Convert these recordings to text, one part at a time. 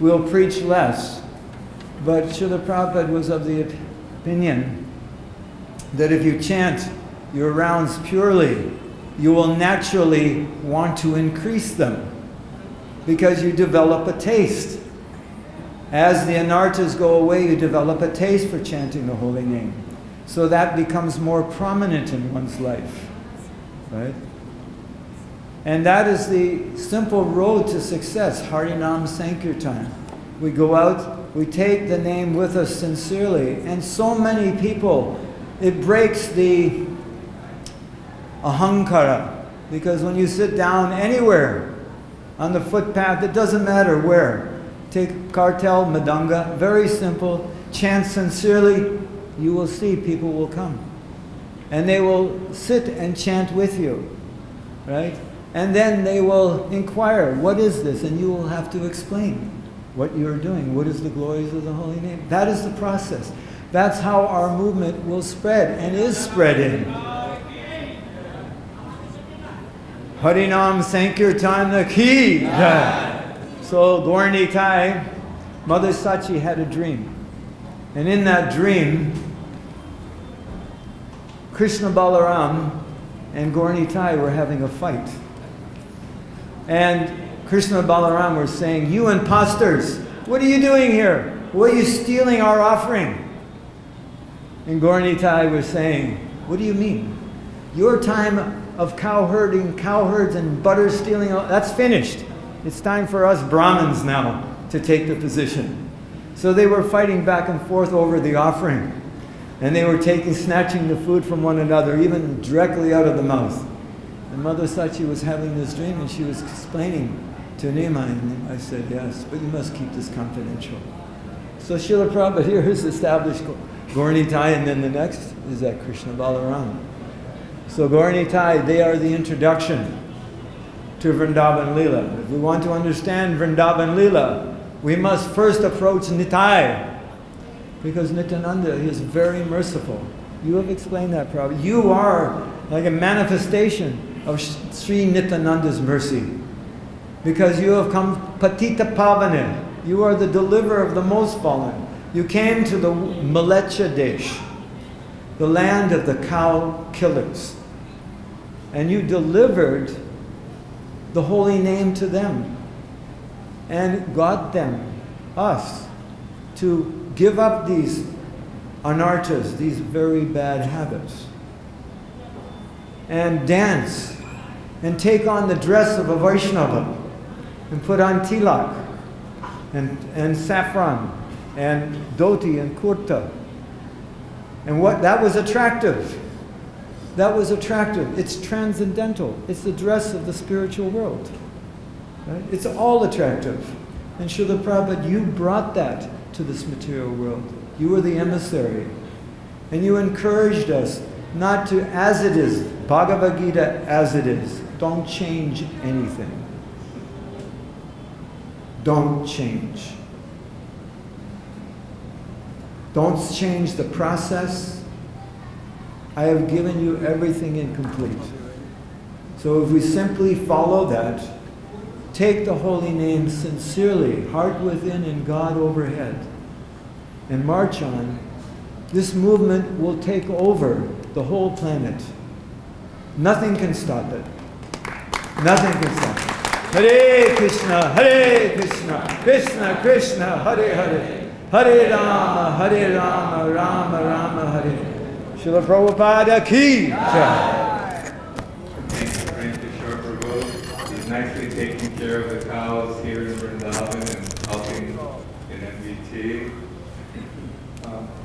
we'll preach less. But Srila Prabhupada was of the opinion that if you chant your rounds purely, you will naturally want to increase them because you develop a taste. As the anarthas go away, you develop a taste for chanting the holy name. So that becomes more prominent in one's life, right? And that is the simple road to success, Harinam Sankirtan. We go out, we take the name with us sincerely, and so many people, it breaks the ahankara, because when you sit down anywhere on the footpath, it doesn't matter where. Take kartal, madanga, very simple, chant sincerely, you will see people will come. And they will sit and chant with you, right? And then they will inquire, what is this? And you will have to explain what you are doing. What is the glories of the holy name? That is the process. That's how our movement will spread and is spreading. Harinam Sankirtan ki. So Gaura Nitai, Mother Sachi had a dream. And in that dream, Krishna Balaram and Gaura Nitai were having a fight. And Krishna and Balaram were saying, you imposters, what are you doing here? Why are you stealing our offering? And Gaura Nitai was saying, what do you mean? Your time of cow herding, cow herds and butter stealing, that's finished. It's time for us Brahmins now to take the position. So they were fighting back and forth over the offering. And they were snatching the food from one another, even directly out of the mouth. And Mother Sachi was having this dream and she was explaining to Nima, and I said, yes, but you must keep this confidential. So Srila Prabhupada here has established Gaura Nitai, and then the next is that Krishna Balaram. So Gaura Nitai, they are the introduction to Vrindavan Leela. If we want to understand Vrindavan Leela, we must first approach Nitai, because Nityananda is very merciful. You have explained that, Prabhupada. You are like a manifestation of Sri Nityananda's mercy, because you have come Patita Pavane. You are the deliverer of the most fallen. You came to the Malecha Desh, the land of the cow killers, and you delivered the holy name to them and got them, us, to give up these anarthas, these very bad habits, and dance and take on the dress of a Vaishnava and put on tilak and saffron and dhoti and kurta. And what that was attractive. That was attractive. It's transcendental. It's the dress of the spiritual world. Right? It's all attractive. And Srila Prabhupada, you brought that to this material world. You were the emissary. And you encouraged us not to, as it is, Bhagavad Gita as it is. Don't change anything. Don't change. Don't change the process. I have given you everything incomplete. So if we simply follow that, take the holy name sincerely, heart within and God overhead, and march on, this movement will take over the whole planet. Nothing can stop it. Nothing can stop it. Hare Krishna, Krishna Krishna, Hare Hare, Hare Rama, Rama Rama, Hare. Srila Prabhupada ki jai. He's nicely taking care of the cows here in Vrindavan and helping in MVT.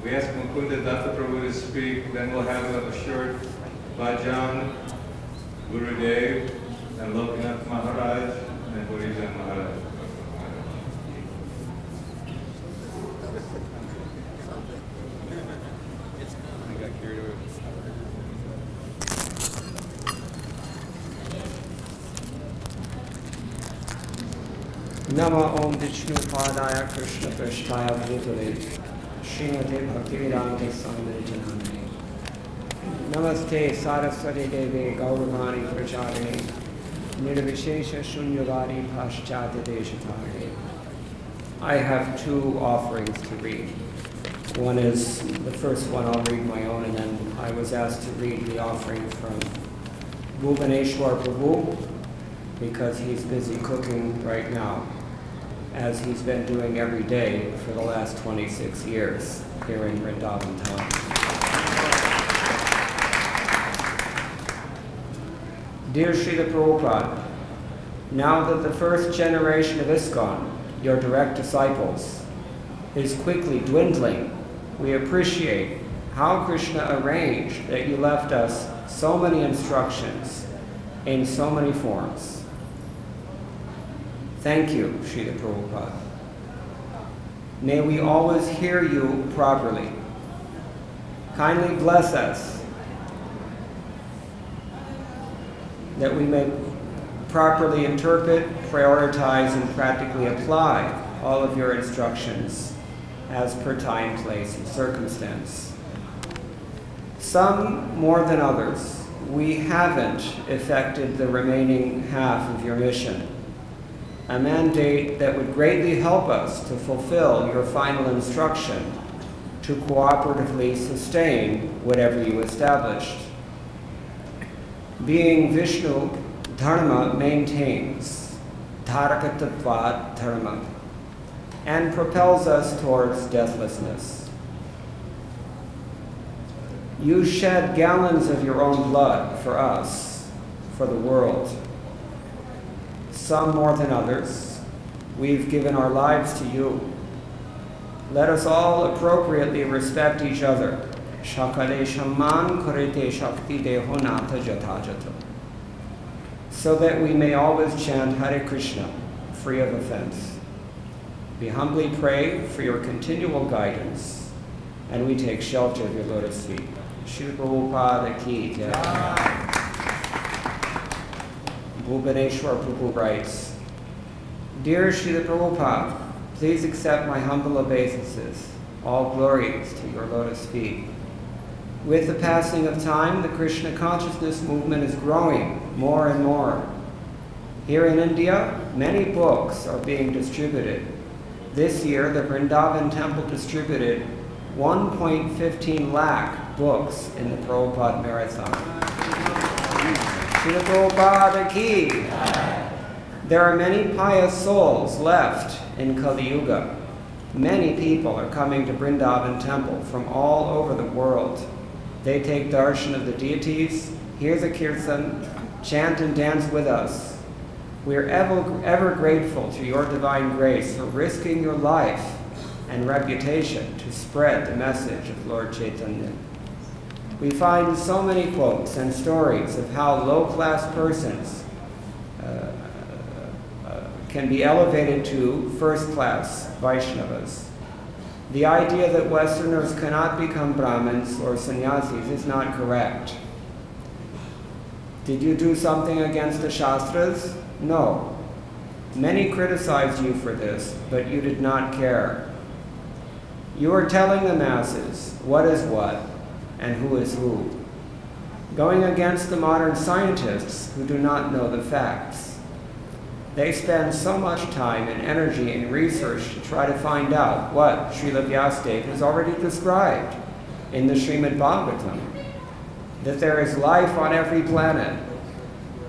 We ask Mukunda Datta Prabhu to speak, then we'll have a short bhajan, Gurudev, and Lokanath Maharaj, and Burijan Maharaj. Nama Om Vishnu Padaya Krishna Prasthaya Bhutale Srimate Bhaktivedanta Swami Janani Namaste Saraswati Devi Gauravani Prachare Nirvishesha Shunyavadi Paschati Deshatare I have two offerings to read. One is, the first one I'll read my own, and then I was asked to read the offering from Bhuvaneshwar Prabhu, because he's busy cooking right now, as he's been doing every day for the last 26 years here in Vrindavan town. Dear Srila Prabhupada, now that the first generation of ISKCON, your direct disciples, is quickly dwindling, we appreciate how Krishna arranged that you left us so many instructions in so many forms. Thank you, Srila Prabhupada. May we always hear you properly. Kindly bless us that we may properly interpret, prioritize, and practically apply all of your instructions as per time, place, and circumstance. Some more than others, we haven't effected the remaining half of your mission, a mandate that would greatly help us to fulfill your final instruction to cooperatively sustain whatever you established. Being Vishnu, Dharma maintains, Dharakatattva Dharma, and propels us towards deathlessness. You shed gallons of your own blood for us, for the world. Some more than others, we've given our lives to you. Let us all appropriately respect each other. Shakale Shaman Karite Shakti Dehonata Jatajato. So that we may always chant Hare Krishna, free of offense. We humbly pray for your continual guidance, and we take shelter of your lotus feet. Srila Prabhupada ki jai. Bhuvaneshwar Prabhu writes, Dear Srila Prabhupada, please accept my humble obeisances. All glories to your lotus feet. With the passing of time, the Krishna consciousness movement is growing more and more. Here in India, many books are being distributed. This year, the Vrindavan temple distributed 1.15 lakh books in the Prabhupada Marathon. Srila Prabhupada ki. There are many pious souls left in Kali Yuga. Many people are coming to Vrindavan temple from all over the world. They take darshan of the deities, hear the kirtan, chant and dance with us. We are ever grateful to your divine grace for risking your life and reputation to spread the message of Lord Chaitanya. We find so many quotes and stories of how low-class persons can be elevated to first-class Vaishnavas. The idea that Westerners cannot become Brahmins or sannyasis is not correct. Did you do something against the Shastras? No. Many criticized you for this, but you did not care. You are telling the masses what is what and who is who, going against the modern scientists who do not know the facts. They spend so much time and energy in research to try to find out what Srila Vyas has already described in the Srimad Bhagavatam, that there is life on every planet.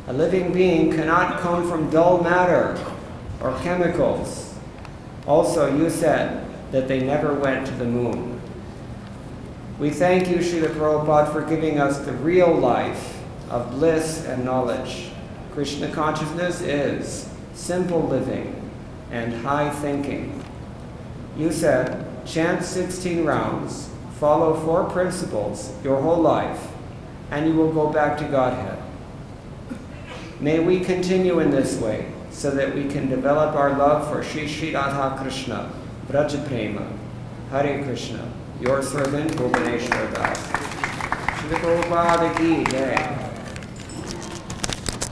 A living being cannot come from dull matter or chemicals. Also, you said that they never went to the moon. We thank you, Srila Prabhupada, for giving us the real life of bliss and knowledge. Krishna consciousness is simple living and high thinking. You said, chant 16 rounds, follow 4 principles your whole life, and you will go back to Godhead. May we continue in this way, so that we can develop our love for Shri Shri Radha Krishna, Vraja Prema, Hare Krishna, your servant, Bhuvaneshwar Das. Srila Prabhupada ki jai.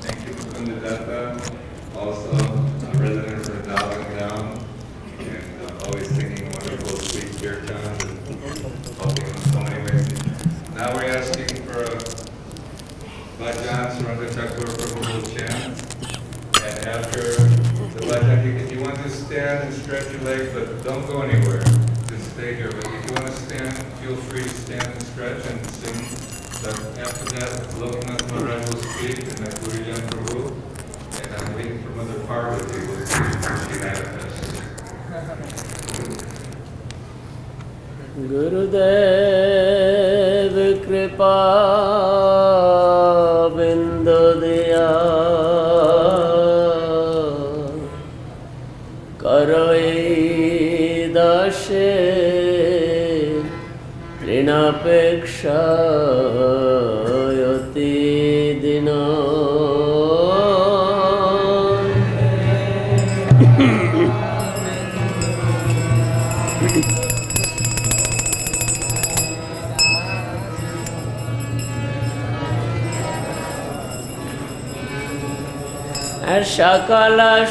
Thank you, Mukunda, also a resident of Vrindavan town, and always singing wonderful sweet kirtans and helping in so many ways. Now we're asking for a bhajan, Surendra Thakur Prabhu will chant, and after the bhajan, if you want to stay stand and stretch your legs, but don't go anywhere. Just stay here. But if you want to stand, feel free to stand and stretch and sing. But after that, Loknath Maharaj will speak and then Gurijan Prabhu. And I'm waiting for Mother Parvati will speak when she manifests. Gurudev Kripa Bindu Diya Karai Dashe Rinapeksha Yoti Dina Shakala